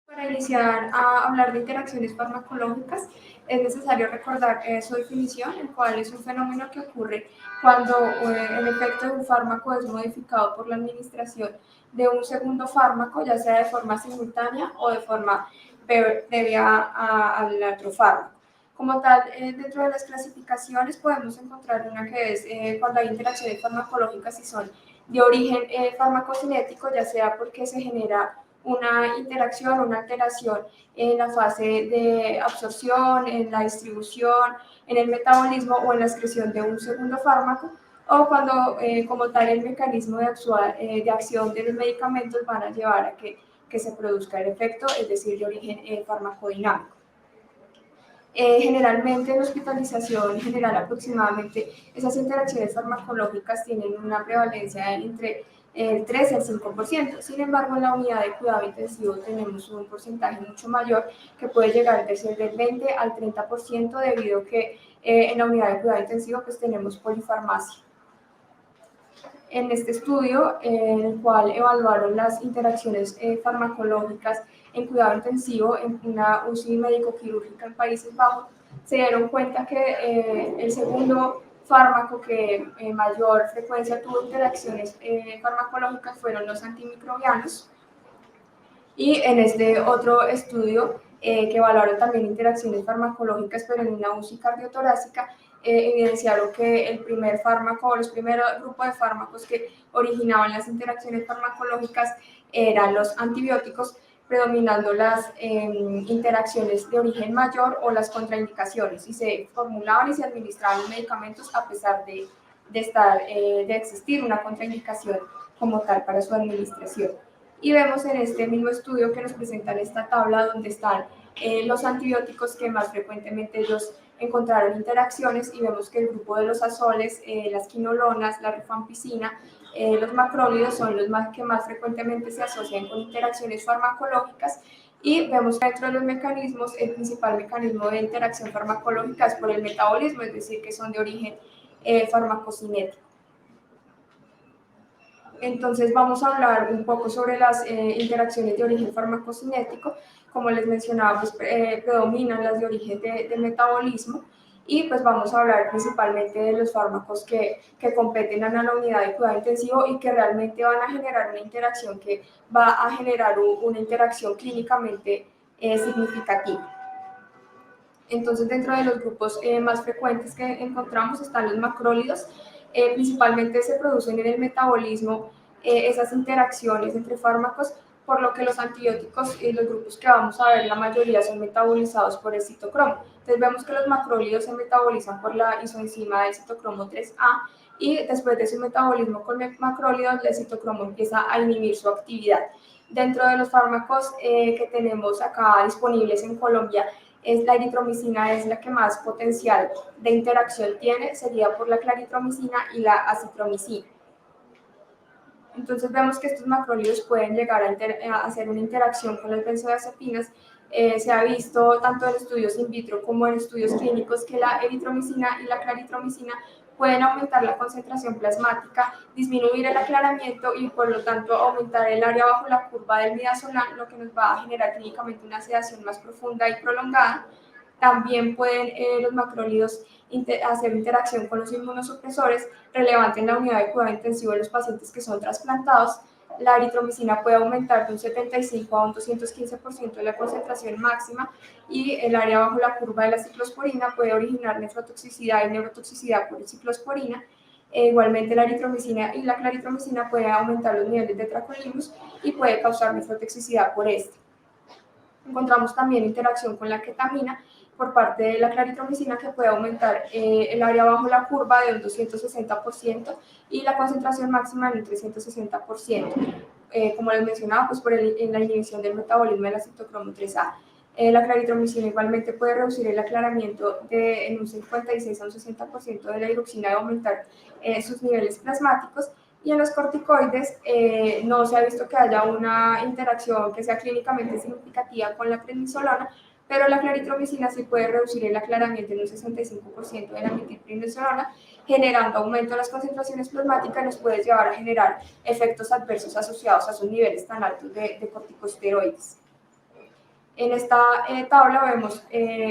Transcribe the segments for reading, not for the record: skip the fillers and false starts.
Para iniciar a hablar de interacciones farmacológicas, es necesario recordar su definición, el cual es un fenómeno que ocurre cuando el efecto de un fármaco es modificado por la administración de un segundo fármaco, ya sea de forma simultánea o de forma previa al otro fármaco. Como tal, dentro de las clasificaciones podemos encontrar una que es cuando hay interacciones farmacológicas y son de origen farmacocinético, ya sea porque se genera una interacción, una alteración en la fase de absorción, en la distribución, en el metabolismo o en la excreción de un segundo fármaco, o cuando como tal el mecanismo de acción de los medicamentos van a llevar a que se produzca el efecto, es decir, de origen farmacodinámico. Generalmente en hospitalización general aproximadamente esas interacciones farmacológicas tienen una prevalencia entre el 3 y el 5%. Sin embargo, en la unidad de cuidado intensivo tenemos un porcentaje mucho mayor que puede llegar de ser del 20 al 30% debido a que en la unidad de cuidado intensivo pues tenemos polifarmacia. En este estudio, en el cual evaluaron las interacciones farmacológicas en cuidado intensivo en una UCI médico-quirúrgica en Países Bajos, se dieron cuenta que el segundo fármaco que mayor frecuencia tuvo interacciones farmacológicas fueron los antimicrobianos. Y en este otro estudio, que evaluaron también interacciones farmacológicas, pero en una UCI cardiotorácica, evidenciaron que el primer fármaco o los primeros grupos de fármacos que originaban las interacciones farmacológicas eran los antibióticos, predominando las interacciones de origen mayor o las contraindicaciones, y se formulaban y se administraban los medicamentos a pesar de existir una contraindicación como tal para su administración. Y vemos en este mismo estudio que nos presentan esta tabla donde están los antibióticos que más frecuentemente ellos encontraron interacciones, y vemos que el grupo de los azoles, las quinolonas, la rifampicina, los macrólidos son los que más frecuentemente se asocian con interacciones farmacológicas. Y vemos que dentro de los mecanismos, el principal mecanismo de interacción farmacológica es por el metabolismo, es decir, que son de origen farmacocinético. Entonces vamos a hablar un poco sobre las interacciones de origen farmacocinético. Como les mencionaba, pues, predominan las de origen de metabolismo, y pues vamos a hablar principalmente de los fármacos que competen a la unidad de cuidado intensivo y que realmente van a generar una interacción que va a generar una interacción clínicamente significativa. Entonces, dentro de los grupos más frecuentes que encontramos están los macrólidos. Principalmente se producen en el metabolismo esas interacciones entre fármacos, por lo que los antibióticos y los grupos que vamos a ver, la mayoría son metabolizados por el citocromo. Entonces vemos que los macrólidos se metabolizan por la isoenzima del citocromo 3A, y después de su metabolismo con macrólidos, el citocromo empieza a inhibir su actividad. Dentro de los fármacos que tenemos acá disponibles en Colombia, la eritromicina es la que más potencial de interacción tiene, seguida por la claritromicina y la acitromicina. Entonces vemos que estos macrólidos pueden llegar a hacer una interacción con las benzodiazepinas. Se ha visto tanto en estudios in vitro como en estudios clínicos que la eritromicina y la claritromicina pueden aumentar la concentración plasmática, disminuir el aclaramiento y por lo tanto aumentar el área bajo la curva del midazolam, lo que nos va a generar clínicamente una sedación más profunda y prolongada. También pueden los macrólidos hacer interacción con los inmunosupresores, relevante en la unidad de cuidado intensivo de los pacientes que son trasplantados. La eritromicina puede aumentar de un 75 a un 215% de la concentración máxima, y el área bajo la curva de la ciclosporina puede originar nefrotoxicidad y neurotoxicidad por ciclosporina. Igualmente, la eritromicina y la claritromicina pueden aumentar los niveles de tacrolimus y puede causar nefrotoxicidad por este. Encontramos también interacción con la ketamina por parte de la claritromicina, que puede aumentar el área bajo la curva de un 260% y la concentración máxima en un 360%. Como les mencionaba, pues en la inhibición del metabolismo de la citocromo 3A. La claritromicina igualmente puede reducir el aclaramiento en un 56 a un 60% de la hidroxina y aumentar sus niveles plasmáticos. Y en los corticoides no se ha visto que haya una interacción que sea clínicamente significativa con la prednisolona, pero la claritromicina sí puede reducir el aclaramiento en un 65% de la metilprednisolona, generando aumento de las concentraciones plasmáticas, y nos puede llevar a generar efectos adversos asociados a sus niveles tan altos de corticosteroides. En esta tabla vemos,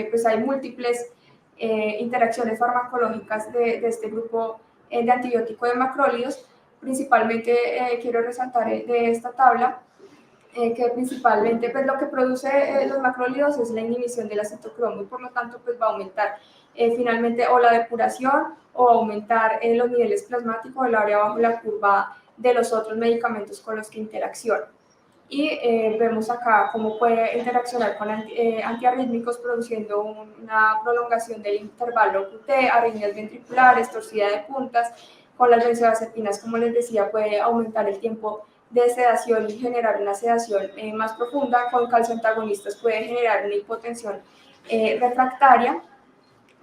pues hay múltiples interacciones farmacológicas de este grupo de antibiótico de macrólidos. Principalmente quiero resaltar de esta tabla que principalmente pues, lo que produce los macrólidos es la inhibición del acetocromo y por lo tanto pues, va a aumentar finalmente o la depuración o aumentar los niveles plasmáticos del área bajo la curva de los otros medicamentos con los que interacciona. Y vemos acá cómo puede interaccionar con antiarrítmicos produciendo una prolongación del intervalo QT, arritmias ventriculares, torcida de puntas. Con las benzodiazepinas, como les decía, puede aumentar el tiempo de sedación y generar una sedación más profunda. Con calcio antagonistas puede generar una hipotensión refractaria.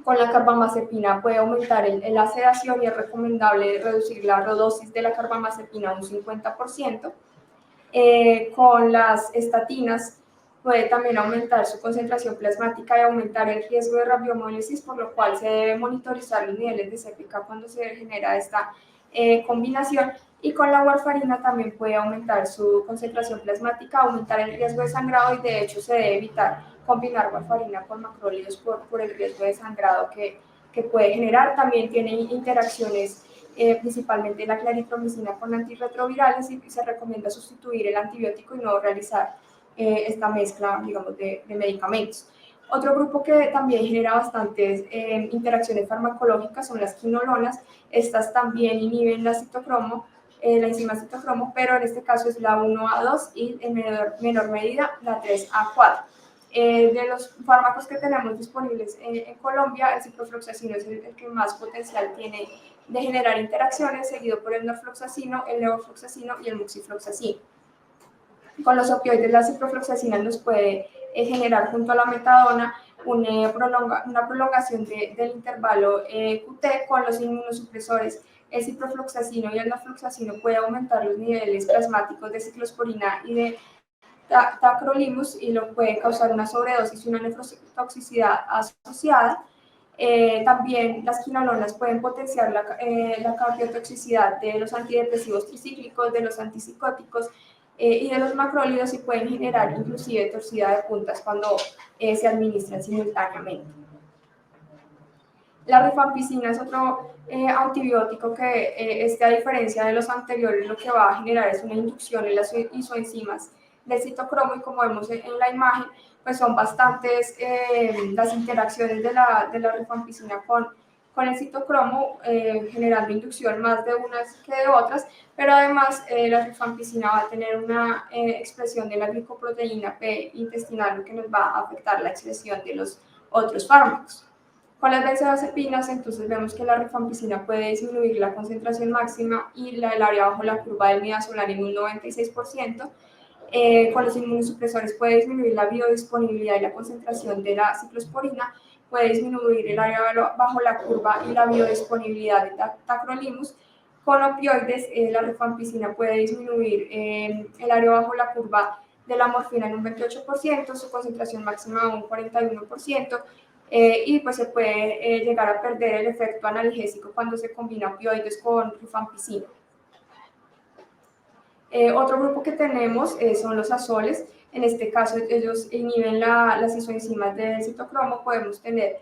Con la carbamazepina puede aumentar la sedación y es recomendable reducir la dosis de la carbamazepina a un 50%. Con las estatinas puede también aumentar su concentración plasmática y aumentar el riesgo de rabiomiólisis, por lo cual se debe monitorizar los niveles de CPK cuando se genera esta combinación. Y con la warfarina también puede aumentar su concentración plasmática, aumentar el riesgo de sangrado y de hecho se debe evitar combinar warfarina con macrólidos por el riesgo de sangrado que puede generar. También tiene interacciones principalmente la claritromicina con antirretrovirales y se recomienda sustituir el antibiótico y no realizar esta mezcla, digamos, de medicamentos. Otro grupo que también genera bastantes interacciones farmacológicas son las quinolonas. Estas también inhiben la citocromo, la enzima citocromo, pero en este caso es la 1A2 y en menor medida la 3A4. De los fármacos que tenemos disponibles en Colombia, el ciprofloxacino es el que más potencial tiene de generar interacciones, seguido por el norfloxacino, el levofloxacino y el moxifloxacino. Con los opioides, la ciprofloxacina nos puede generar junto a la metadona una prolongación del intervalo QT. Con los inmunosupresores, el ciprofloxacino y el norfloxacino puede aumentar los niveles plasmáticos de ciclosporina y de tacrolimus y lo puede causar una sobredosis y una nefrotoxicidad asociada. También las quinolonas pueden potenciar la cardiotoxicidad de los antidepresivos tricíclicos, de los antipsicóticos y de los macrólidos y pueden generar inclusive torcida de puntas cuando se administran simultáneamente. La rifampicina es otro antibiótico que, a diferencia de los anteriores, lo que va a generar es una inducción en las isoenzimas del citocromo y como vemos en la imagen, pues son bastantes las interacciones de la rifampicina con el citocromo, generando inducción más de unas que de otras, pero además la rifampicina va a tener una expresión de la glicoproteína P intestinal, lo que nos va a afectar la expresión de los otros fármacos. Con las benzodiazepinas, entonces vemos que la rifampicina puede disminuir la concentración máxima y el área bajo la curva del midazolam en un 96%. Con los inmunosupresores puede disminuir la biodisponibilidad y la concentración de la ciclosporina, puede disminuir el área bajo la curva y la biodisponibilidad de tacrolimus. Con opioides, la rifampicina puede disminuir el área bajo la curva de la morfina en un 28%, su concentración máxima un 41%, y pues se puede llegar a perder el efecto analgésico cuando se combina opioides con rifampicina. Otro grupo que tenemos son los azoles. En este caso, ellos inhiben las isoenzimas del citocromo. Podemos tener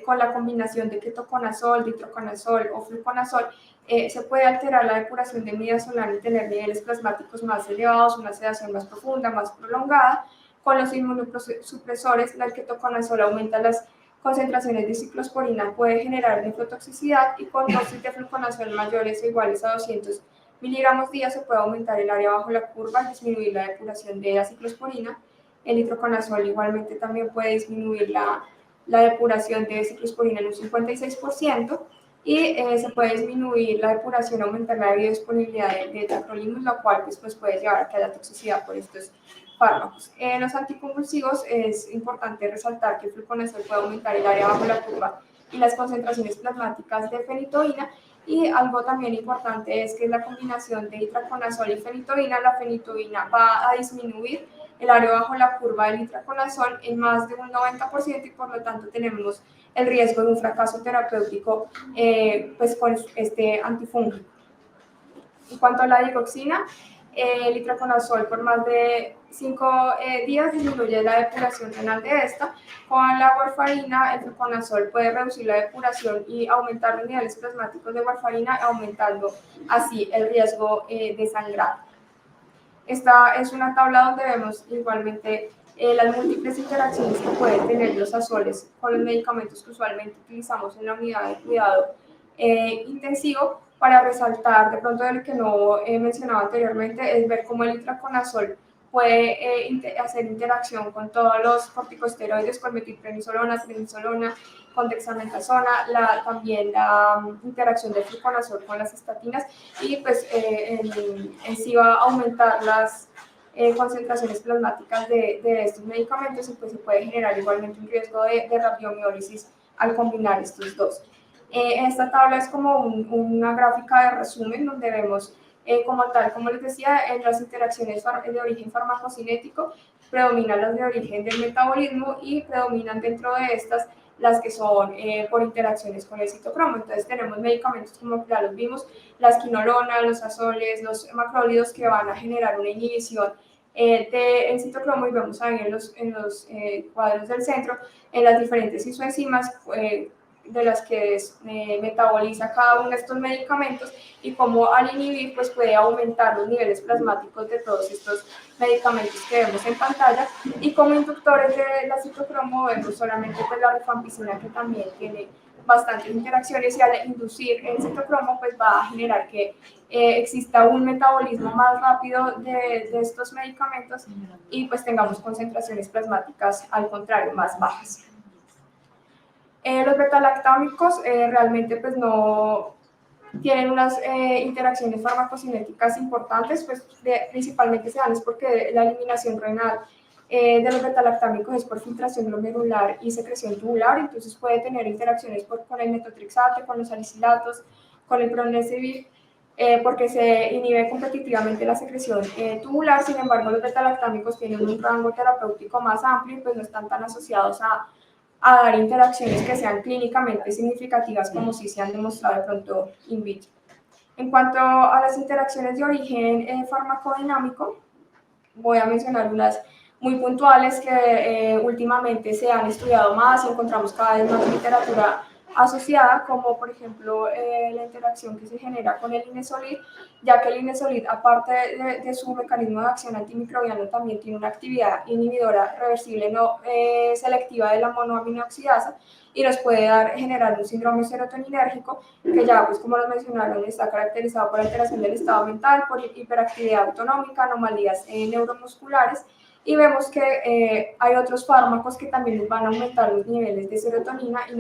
con la combinación de ketoconazol, ditroconazol o fluconazol, se puede alterar la depuración de midazolam y tener niveles plasmáticos más elevados, una sedación más profunda, más prolongada. Con los inmunosupresores, el ketoconazol aumenta las concentraciones de ciclosporina, puede generar nefrotoxicidad y con dosis de fluconazol mayores o iguales a 200 miligramos día se puede aumentar el área bajo la curva y disminuir la depuración de la ciclosporina. El nitroconazol igualmente también puede disminuir la depuración de ciclosporina en un 56% y se puede disminuir la depuración, aumentar la biodisponibilidad de tacrolimus, lo cual pues puede llevar a que haya toxicidad por estos fármacos. En los anticonvulsivos es importante resaltar que el fluconazol puede aumentar el área bajo la curva y las concentraciones plasmáticas de fenitoína. Y algo también importante es que la combinación de itraconazol y fenitoína, la fenitoína va a disminuir el área bajo la curva del itraconazol en más de un 90% y por lo tanto tenemos el riesgo de un fracaso terapéutico pues con este antifúngico. En cuanto a la digoxina, el itraconazol por más de 5 días disminuye la depuración renal de esta. Con la warfarina, el fluconazol puede reducir la depuración y aumentar los niveles plasmáticos de warfarina, aumentando así el riesgo de sangrado. Esta es una tabla donde vemos igualmente las múltiples interacciones que pueden tener los azoles con los medicamentos que usualmente utilizamos en la unidad de cuidado intensivo. Para resaltar de pronto el que no he mencionado anteriormente, es ver cómo el itraconazol puede hacer interacción con todos los corticosteroides, con metilprednisolona, prednisolona, con dexametasona, también la interacción del fluconazol con las estatinas, y pues en sí va a aumentar las concentraciones plasmáticas de estos medicamentos, y pues se puede generar igualmente un riesgo de radiomiólisis al combinar estos dos. Esta tabla es como una gráfica de resumen donde vemos como tal, como les decía, en las interacciones de origen farmacocinético predominan las de origen del metabolismo y predominan dentro de estas las que son por interacciones con el citocromo. Entonces tenemos medicamentos como ya los vimos, la esquinolona, los azoles, los macrólidos, que van a generar una inhibición del citocromo, y vemos ahí en los cuadros del centro en las diferentes isoenzimas de las que metaboliza cada uno de estos medicamentos, y cómo al inhibir pues puede aumentar los niveles plasmáticos de todos estos medicamentos que vemos en pantalla. Y como inductores de la citocromo vemos solamente pues la rifampicina, que también tiene bastantes interacciones, y al inducir el citocromo pues va a generar que exista un metabolismo más rápido de estos medicamentos, y pues tengamos concentraciones plasmáticas al contrario más bajas. Los betalactámicos realmente pues no tienen unas interacciones farmacocinéticas importantes, pues principalmente se dan es porque la eliminación renal de los betalactámicos es por filtración glomerular y secreción tubular. Entonces puede tener interacciones con el metotrexato, con los salicilatos, con el promesivir, porque se inhibe competitivamente la secreción tubular. Sin embargo, los betalactámicos tienen un rango terapéutico más amplio y pues no están tan asociados a dar interacciones que sean clínicamente significativas como si se han demostrado de pronto in vitro. En cuanto a las interacciones de origen farmacodinámico, voy a mencionar unas muy puntuales que últimamente se han estudiado más y encontramos cada vez más literatura asociada, como por ejemplo la interacción que se genera con el linezolid, ya que el linezolid, aparte de su mecanismo de acción antimicrobiano, también tiene una actividad inhibidora reversible no selectiva de la monoaminoxidasa, y nos puede generar un síndrome serotoninérgico, que ya, pues como lo mencionaron, está caracterizado por alteración del estado mental, por hiperactividad autonómica, anomalías neuromusculares. Y vemos que hay otros fármacos que también nos van a aumentar los niveles de serotonina, y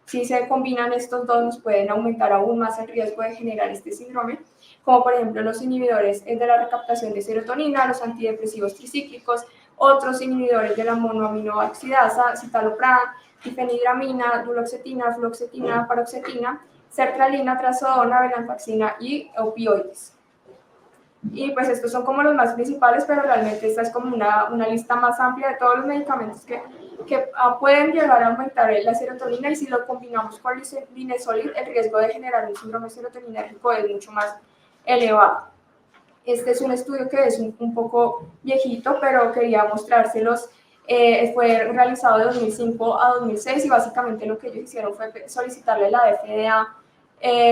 si se combinan estos dos, nos pueden aumentar aún más el riesgo de generar este síndrome, como por ejemplo los inhibidores de la recaptación de serotonina, los antidepresivos tricíclicos, otros inhibidores de la monoaminoxidasa, citalopram, difenhidramina, duloxetina, fluoxetina, paroxetina, sertralina, trazodona, venlafaxina y opioides. Y pues estos son como los más principales, pero realmente esta es como una lista más amplia de todos los medicamentos que pueden llegar a aumentar la serotonina, y si lo combinamos con linezolid, el riesgo de generar un síndrome serotoninérgico es mucho más elevado. Este es un estudio que es un poco viejito, pero quería mostrárselos. Fue realizado de 2005 a 2006, y básicamente lo que ellos hicieron fue solicitarle a la FDA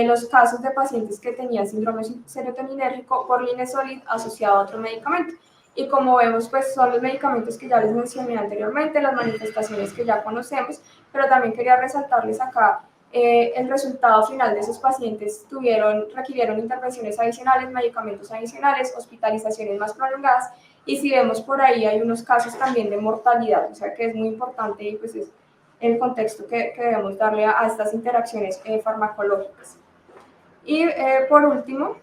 los casos de pacientes que tenían síndrome serotoninérgico por linezolid asociado a otro medicamento. Y como vemos, pues son los medicamentos que ya les mencioné anteriormente, las manifestaciones que ya conocemos, pero también quería resaltarles acá el resultado final de esos pacientes. Requirieron intervenciones adicionales, medicamentos adicionales, hospitalizaciones más prolongadas, y si vemos por ahí hay unos casos también de mortalidad, o sea que es muy importante, y pues es el contexto que debemos darle a estas interacciones farmacológicas. Y por último,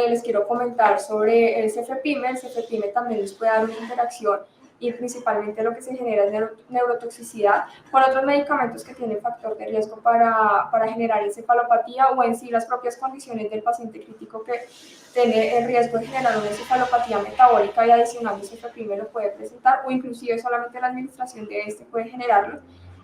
les quiero comentar sobre el cefepime. El cefepime también les puede dar una interacción, y principalmente lo que se genera es neurotoxicidad con otros medicamentos que tienen factor de riesgo para generar encefalopatía, o en sí las propias condiciones del paciente crítico que tiene el riesgo de generar una encefalopatía metabólica, y adicional el cefepime lo puede presentar, o inclusive solamente la administración de este puede generarlo.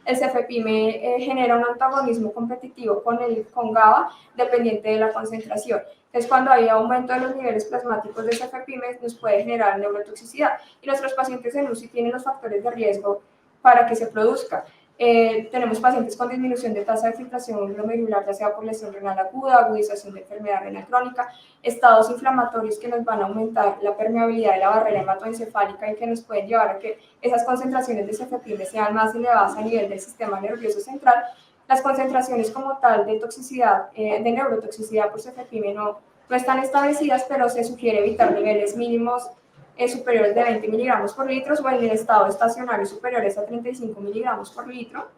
el cefepime genera un antagonismo competitivo con GABA dependiente de la concentración. Entonces, cuando hay aumento de los niveles plasmáticos de cefepime, nos puede generar neurotoxicidad. Y nuestros pacientes en UCI tienen los factores de riesgo para que se produzca. Tenemos pacientes con disminución de tasa de filtración glomerular, ya sea por lesión renal aguda, agudización de enfermedad renal crónica, estados inflamatorios que nos van a aumentar la permeabilidad de la barrera hematoencefálica y que nos pueden llevar a que esas concentraciones de cefepime sean más elevadas a nivel del sistema nervioso central. Las concentraciones como tal de toxicidad, de neurotoxicidad por cefepime no están establecidas, pero se sugiere evitar niveles mínimos superiores de 20 miligramos por litro o en el estado estacionario superiores a 35 miligramos por litro.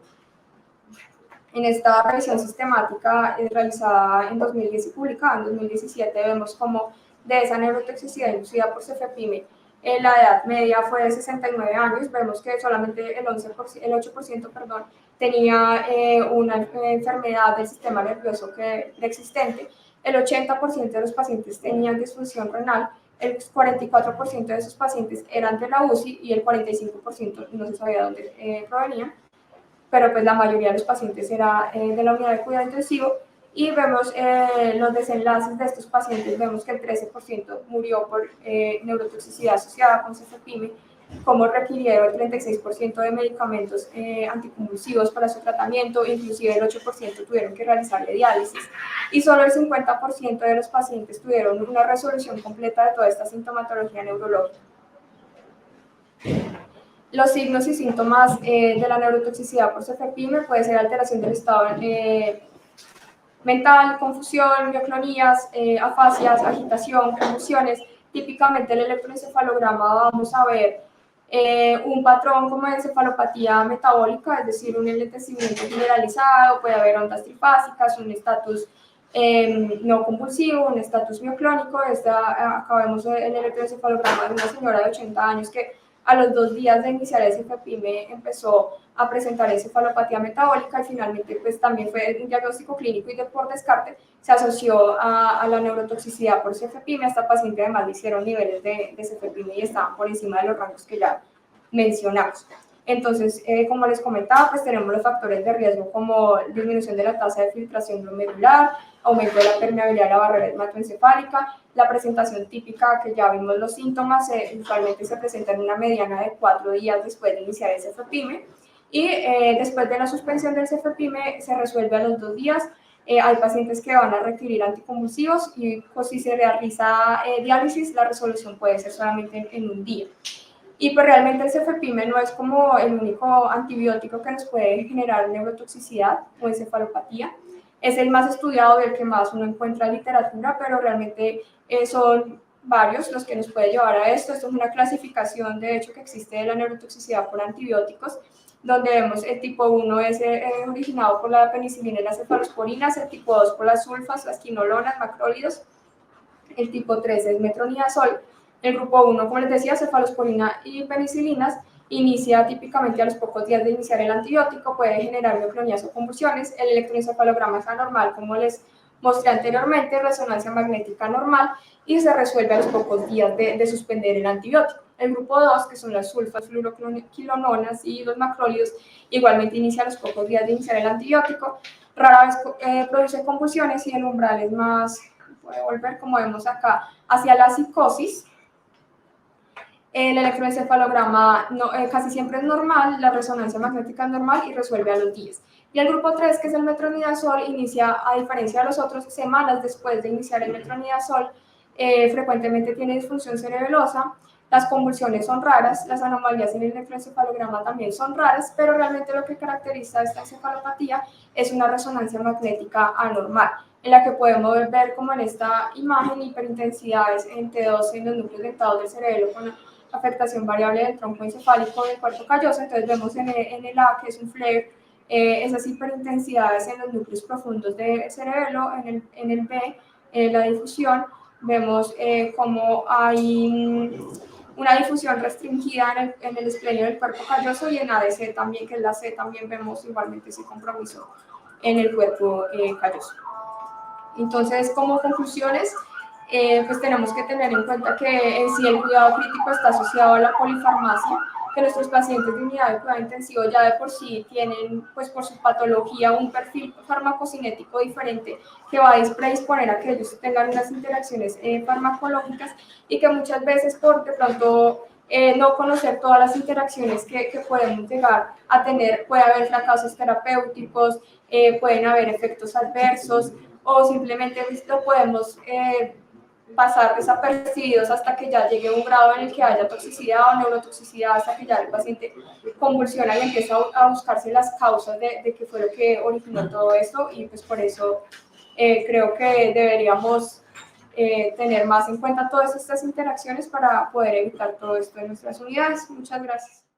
En esta revisión sistemática realizada en 2010 y publicada en 2017 vemos como de esa neurotoxicidad inducida por cefepime la edad media fue de 69 años, vemos que solamente el 8% tenía una enfermedad del sistema nervioso preexistente, el 80% de los pacientes tenían disfunción renal, el 44% de esos pacientes eran de la UCI y el 45% no se sabía dónde provenían, pero pues la mayoría de los pacientes era de la unidad de cuidado intensivo. Y vemos los desenlaces de estos pacientes, vemos que el 13% murió por neurotoxicidad asociada con cefepime, como requirieron el 36% de medicamentos anticonvulsivos para su tratamiento, inclusive el 8% tuvieron que realizarle diálisis, y solo el 50% de los pacientes tuvieron una resolución completa de toda esta sintomatología neurológica. Los signos y síntomas de la neurotoxicidad por cefepime puede ser alteración del estado mental, confusión, mioclonías, afasias, agitación, convulsiones. Típicamente el electroencefalograma vamos a ver un patrón como de encefalopatía metabólica, es decir, un enlentecimiento generalizado, puede haber ondas trifásicas, un estatus no convulsivo, un estatus mioclónico. Acá vemos el electroencefalograma de una señora de 80 años que a los 2 días de iniciar el cefepime empezó a presentar encefalopatía metabólica y finalmente pues también fue un diagnóstico clínico y por descarte se asoció a la neurotoxicidad por cefepime. A esta paciente además le hicieron niveles de cefepime y estaban por encima de los rangos que ya mencionamos. Entonces, como les comentaba, pues tenemos los factores de riesgo como disminución de la tasa de filtración glomerular, aumento de la permeabilidad de la barrera hematoencefálica, la presentación típica que ya vimos los síntomas, usualmente se presenta en una mediana de 4 días después de iniciar el cefepime, y después de la suspensión del cefepime se resuelve a los 2 días. Hay pacientes que van a requerir anticonvulsivos y pues, si se realiza diálisis, la resolución puede ser solamente en un día. Y pues realmente el cefepime no es como el único antibiótico que nos puede generar neurotoxicidad o encefalopatía. Es el más estudiado y el que más uno encuentra en literatura, pero realmente son varios los que nos puede llevar a esto. Esto es una clasificación, de hecho, que existe de la neurotoxicidad por antibióticos, donde vemos el tipo 1 es originado por la penicilina y las cefalosporinas, el tipo 2 por las sulfas, las quinolonas, macrólidos, el tipo 3 es metronidazol. El grupo 1, como les decía, cefalosporina y penicilinas, inicia típicamente a los pocos días de iniciar el antibiótico, puede generar mioclonías o convulsiones. El electroencefalograma es anormal, como les mostré anteriormente, resonancia magnética normal, y se resuelve a los pocos días de suspender el antibiótico. El grupo 2, que son las sulfas, fluoroquinolonas y los macrólidos, igualmente inicia a los pocos días de iniciar el antibiótico, rara vez produce convulsiones y el umbral es más, puede volver como vemos acá, hacia la psicosis. El electroencefalograma casi siempre es normal, la resonancia magnética es normal y resuelve a los días. Y el grupo 3, que es el metronidazol, inicia, a diferencia de los otros, semanas después de iniciar el metronidazol. Frecuentemente tiene disfunción cerebelosa, las convulsiones son raras, las anomalías en el electroencefalograma también son raras, pero realmente lo que caracteriza esta encefalopatía es una resonancia magnética anormal, en la que podemos ver como en esta imagen hiperintensidades en T2 en los núcleos dentados del cerebelo con afectación variable del tronco encefálico del cuerpo calloso. Entonces vemos en el A, que es un flare, esas hiperintensidades en los núcleos profundos del cerebelo, en el B, la difusión, vemos como hay una difusión restringida en el esplenio del cuerpo calloso, y en ADC también, que es la C, también vemos igualmente ese compromiso en el cuerpo calloso. Entonces, como conclusiones, pues tenemos que tener en cuenta que en sí el cuidado crítico está asociado a la polifarmacia, que nuestros pacientes de unidad de cuidado intensivo ya de por sí tienen, pues por su patología, un perfil farmacocinético diferente que va a predisponer a que ellos tengan unas interacciones farmacológicas y que muchas veces por de pronto no conocer todas las interacciones que podemos llegar a tener, puede haber fracasos terapéuticos, pueden haber efectos adversos o simplemente lo podemos pasar desapercibidos hasta que ya llegue a un grado en el que haya toxicidad o neurotoxicidad, hasta que ya el paciente convulsiona y empieza a buscarse las causas de qué fue lo que originó todo esto y pues por eso creo que deberíamos tener más en cuenta todas estas interacciones para poder evitar todo esto en nuestras unidades. Muchas gracias.